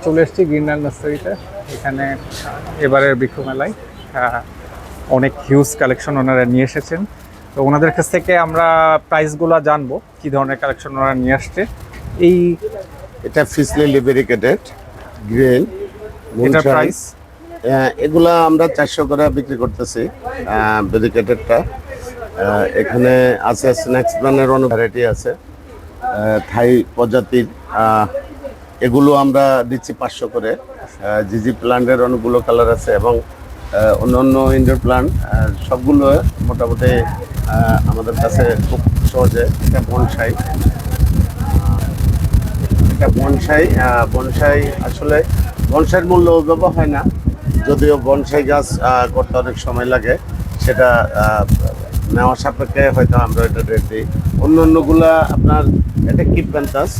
চলে এসেছি গ্রিনল্যান্ড নার্সারিতে। এখানে এবারের বৃক্ষ মেলায় অনেক হিউজ কালেকশন ওনারা নিয়ে এসেছেন। তো ওনাদের কাছ থেকে আমরা প্রাইসগুলো জানবো, কি ধরনের কালেকশন ওনারা নিয়ে আসছে। এটা ফিসলি লিব্রিকেটেড গ্রিন এটার প্রাইস এগুলা আমরা 400 করে বিক্রি করতেছি। ব্যারিকেটেডটা এখানে আছে স্ন্যাক্স ব্র্যান্ডের অনেক ভ্যারাইটি আছে, থাই প্রজাতির। এগুলো আমরা দিচ্ছি 500 করে। জিজি প্লান্টের অনেকগুলো কালার আছে এবং অন্যান্য ইনডোর প্লান্ট সবগুলো মোটামুটি আমাদের কাছে খুব সহজে। এটা বনসাই, এটা বনসাই আসলে বনসাইয়ের মূল্য ওইভাবে হয় না, যদিও বনসাই গাছ করতে অনেক সময় লাগে, সেটা নেওয়ার সাপেক্ষে হয়তো আমরা এটা রেট দিই। অন্যান্যগুলা আপনার এটা কিপ প্যান্থাস,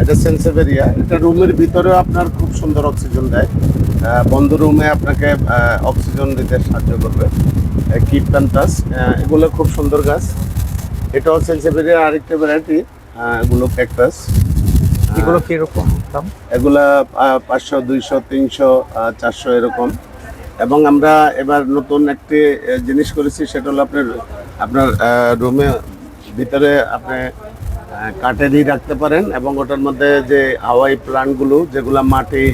এটা সেন্সেভেরিয়া। এটা রুমের ভিতরেও আপনার খুব সুন্দর অক্সিজেন দেয়, বন্ধ রুমে আপনাকে অক্সিজেন দিতে সাহায্য করবে। কিপ প্যান্থাস এগুলো খুব সুন্দর গাছ। এটাও সেন্সেভেরিয়া আরেকটা ভ্যারাইটি। এগুলো ক্যাকটাস। এগুলো কিরকম দাম? এগুলা 500, 200, 300, 400 এরকম। এবং আমরা এবার নতুন একটি জিনিস করেছি, সেটা হলো আপনার রুমে ভিতরে আপনি কাঠেরই রাখতে পারেন এবং ওটার মধ্যে যে হাওয়াই প্লান্টগুলো যেগুলো মাটি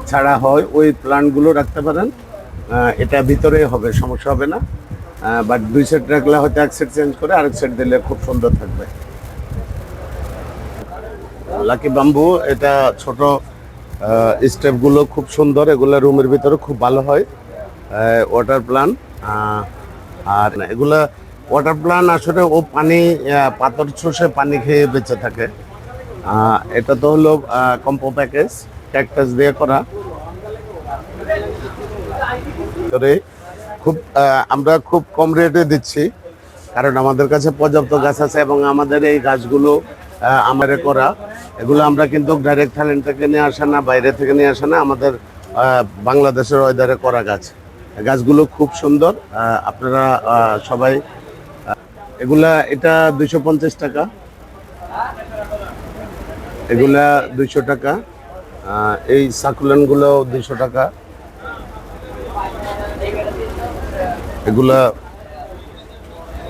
ছাড়া হয় ওই প্লান্টগুলো রাখতে পারেন। এটা ভিতরে হবে, সমস্যা হবে না। বাট 2 সেট রাখলে হয়তো 1 সেট চেঞ্জ করে আরেক সেট দিলে খুব সুন্দর থাকবে। লাকি বাম্বু, এটা ছোট স্টেপগুলো খুব সুন্দর, এগুলো রুমের ভিতরে খুব ভালো হয়। ওয়াটার প্লান্ট, আর এগুলা ওয়াটার প্লান্ট আসলে ও পানি পাথর চষে পানি খেয়ে বেঁচে থাকে। এটা তো হলো কম্পো প্যাকেজ, ক্যাকটাস দিয়ে করা। আমরা খুব কম রেটে দিচ্ছি, কারণ আমাদের কাছে পর্যাপ্ত গাছ আছে এবং আমাদের এই গাছগুলো আমাদের করা। এগুলো আমরা কিন্তু ডাইরেক্ট থাইল্যান্ড থেকে নিয়ে আসা না, বাইরে থেকে নিয়ে আসা না, আমাদের বাংলাদেশের ওয়েদারে করা গাছ। গাছগুলো খুব সুন্দর। আপনারা সবাই এগুলা, এটা 250 টাকা, এগুলা 200 টাকা। এই সাকুলেন্টগুলো 200 টাকা, এগুলা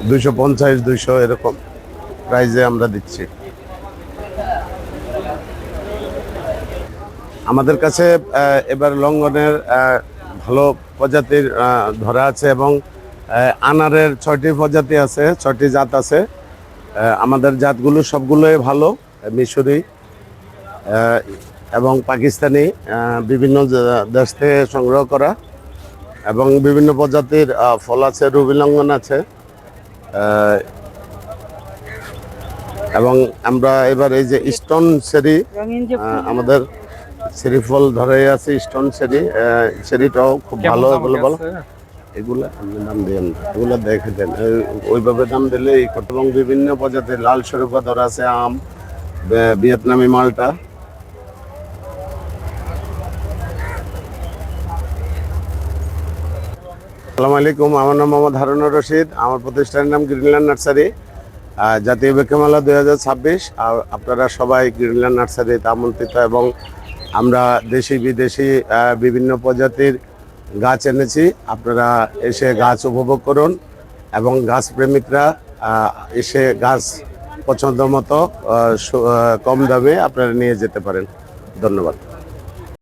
250, 200 এরকম প্রাইজে আমরা দিচ্ছি। আমাদের কাছে এবার লঙ্ঘনের ভালো প্রজাতির ধরা আছে এবং আনারের 6টি প্রজাতি আছে, 6টি জাত আছে। আমাদের জাতগুলো সবগুলোই ভালো, মিশরি এবং পাকিস্তানি, বিভিন্ন দেশ থেকে সংগ্রহ করা এবং বিভিন্ন প্রজাতির ফল আছে, রুবি লঙ্ঘন আছে। এবং আমরা এবার এই যে স্টোন সেরি, আমাদের সেরি ফল ধরে আছে, স্টোন সেরি, সেরিটাও খুব ভালো। এগুলো বলো, এগুলা দাম দেন, এগুলো দেখে দেন, ওইভাবে দাম দিলে এই কত। এবং বিভিন্ন প্রজাতির লাল সরুপা ধরা আছে, আম, ভিয়েতনামি মালটা। আসসালামু আলাইকুম, আমার নাম মোহাম্মদ হারুনুর রশিদ। আমার প্রতিষ্ঠানের নাম গ্রিনল্যান্ড নার্সারি। জাতীয় বৃক্ষ মেলা 2026 আপনারা সবাই গ্রিনল্যান্ড নার্সারিতে আমন্ত্রিত। এবং আমরা দেশি বিদেশি বিভিন্ন প্রজাতির গাছ এনেছি, আপনারা এসে গাছ উপভোগ করুন এবং গাছ প্রেমিকরা এসে গাছ পছন্দ মতো কম দামে আপনারা নিয়ে যেতে পারেন। ধন্যবাদ।